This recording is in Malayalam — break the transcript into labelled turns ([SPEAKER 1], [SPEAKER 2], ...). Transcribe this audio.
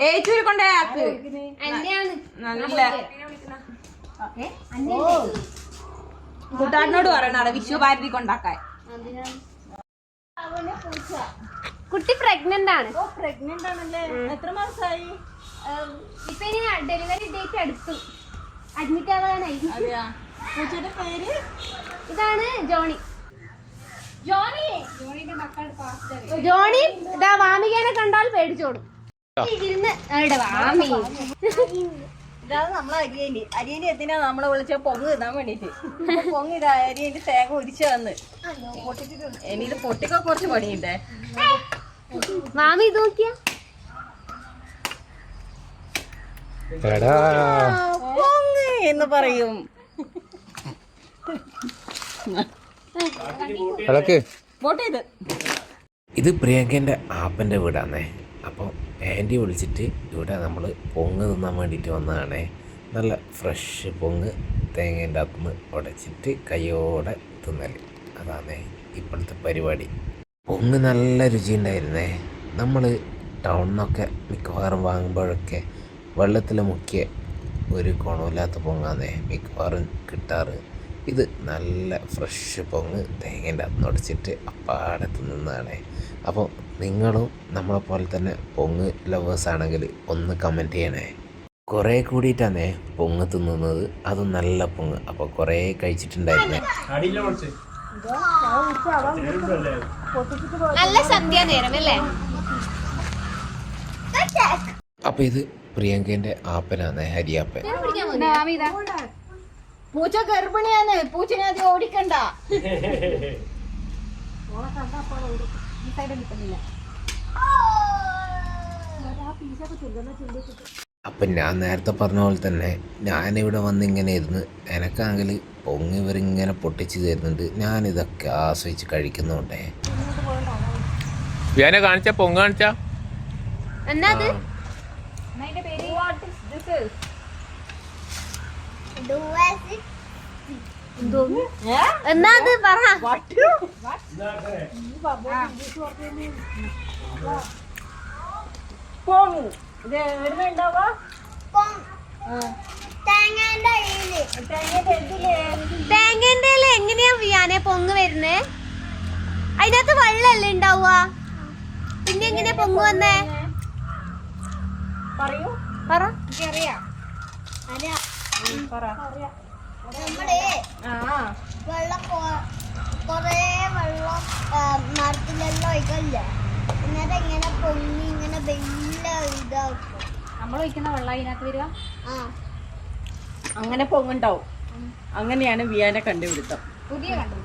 [SPEAKER 1] ഏച്ചൂരി കൊണ്ടേ ആക്ക് നല്ല കൂട്ടാടിനോട് പറയണ വിഷു ഭാരതി കൊണ്ടാക്കാൻ.
[SPEAKER 2] കുട്ടി പ്രഗ്നന്റ് ആണ്.
[SPEAKER 1] പ്രഗ്നന്റ് ആണല്ലേ? എത്ര മാസമായി?
[SPEAKER 2] ഇപ്പൊ ഇനി ഡെലിവറി ഡേറ്റ് അടുത്തു. അഡ്മിറ്റ് ആവാനായി.
[SPEAKER 1] പൂച്ചയുടെ പേര്
[SPEAKER 2] ഇതാണ് ജോണി. ജോണി ഇതാ വാമികേനെ കണ്ടാൽ പേടിച്ചോടും.
[SPEAKER 1] ഇതാണ് നമ്മളെ അരിയനി എന്തിനാ നമ്മളെ വിളിച്ച പൊങ്ങ് തിന്നാൻ വേണ്ടിട്ട്. പൊങ്ങ് ഇതാ അരിയന്റെ തേങ്ങ ഒരിച്ചു തന്ന് ഇനി ഇത് പൊട്ടിക്കോ കുറച്ച് പണിയുണ്ടേ.
[SPEAKER 2] മാമി ഇത് നോക്കിയ
[SPEAKER 1] പൊങ്ങ് എന്ന് പറയും.
[SPEAKER 3] ഇത് പ്രിയങ്കൻ്റെ ആപ്പൻ്റെ വീടാണേ. അപ്പോൾ ആൻറ്റി വിളിച്ചിട്ട് ഇവിടെ നമ്മൾ പൊങ്ങ് തിന്നാൻ വേണ്ടിയിട്ട് വന്നതാണേ. നല്ല ഫ്രഷ് പൊങ്ങ് തേങ്ങേൻ്റെ അകത്തുനിന്ന് ഉടച്ചിട്ട് കയ്യോടെ തിന്നൽ, അതാണേ ഇപ്പോഴത്തെ പരിപാടി. പൊങ്ങ് നല്ല രുചിയുണ്ടായിരുന്നേ. നമ്മൾ ടൗണിൽ നിന്നൊക്കെ മിക്കവാറും വാങ്ങുമ്പോഴൊക്കെ വെള്ളത്തിൽ മുക്കിയ ഒരു ഗുണമില്ലാത്ത പൊങ്ങാന്നേ മിക്കവാറും കിട്ടാറ്. ഇത് നല്ല ഫ്രഷ് പൊങ്ങ് തേങ്ങേൻ്റെ അകത്ത് ഉടച്ചിട്ട് അപ്പാടെ തിന്നുന്നതാണേ. അപ്പോൾ നിങ്ങളും നമ്മളെപ്പോലെ തന്നെ പൊങ്ങ് ലവേഴ്സ് ആണെങ്കിൽ ഒന്ന് കമൻറ്റ് ചെയ്യണേ. കുറേ കൂടിയിട്ടാണേ പൊങ്ങ് തിന്നുന്നത്, അതും നല്ല പൊങ്ങ്. അപ്പോൾ കുറേ കഴിച്ചിട്ടുണ്ടായിരുന്നേ.
[SPEAKER 2] നല്ല സന്ധ്യ നേരം അല്ലേ?
[SPEAKER 3] അപ്പോൾ ഇത് പ്രിയങ്കേൻ്റെ ആപ്പനാണ്, ഹരിയാപ്പൻ.
[SPEAKER 1] പൂച്ച ഗർഭിണിയാന്ന്, പൂച്ചനെ അത് ഓടിക്കണ്ട.
[SPEAKER 3] അപ്പം ഞാൻ നേരത്തെ പറഞ്ഞ പോലെ തന്നെ ഞാനിവിടെ വന്ന് ഇങ്ങനെ ഇരുന്ന് എനക്കാണെങ്കിൽ പൊങ്ങ് ഇവരിങ്ങനെ പൊട്ടിച്ച് തരുന്നുണ്ട്. ഞാനിതൊക്കെ ആസ്വദിച്ച് കഴിക്കുന്നുണ്ടേ.
[SPEAKER 4] കാണിച്ച പൊങ്ങ് കാണിച്ച
[SPEAKER 2] എന്നാ അത് പറ. തേങ്ങേന്റെ എങ്ങനെയാ വിയാനെ പൊങ്ങ് വരുന്നേ? അതിനകത്ത് വെള്ളല്ലേ ഉണ്ടാവുക? പിന്നെ എങ്ങനെയാ പൊങ്ങ് വന്നേ? പറ.
[SPEAKER 5] വെള്ളം കൊറേ വെള്ളം മരത്തിലെല്ലാം ഒഴിക്കല്ല, എന്നിട്ട് ഇങ്ങനെ പൊങ്ങി ഇങ്ങനെ വലിയ ഇതാക്കും.
[SPEAKER 2] നമ്മൾ ഒഴിക്കുന്ന വെള്ളം അതിനകത്ത് വരിക.
[SPEAKER 1] അങ്ങനെ പൊങ്ങുണ്ടാവും. അങ്ങനെയാണ് വിയാനെ കണ്ടുപിടുത്തം.
[SPEAKER 2] പുതിയ കണ്ടുപിടുത്തം.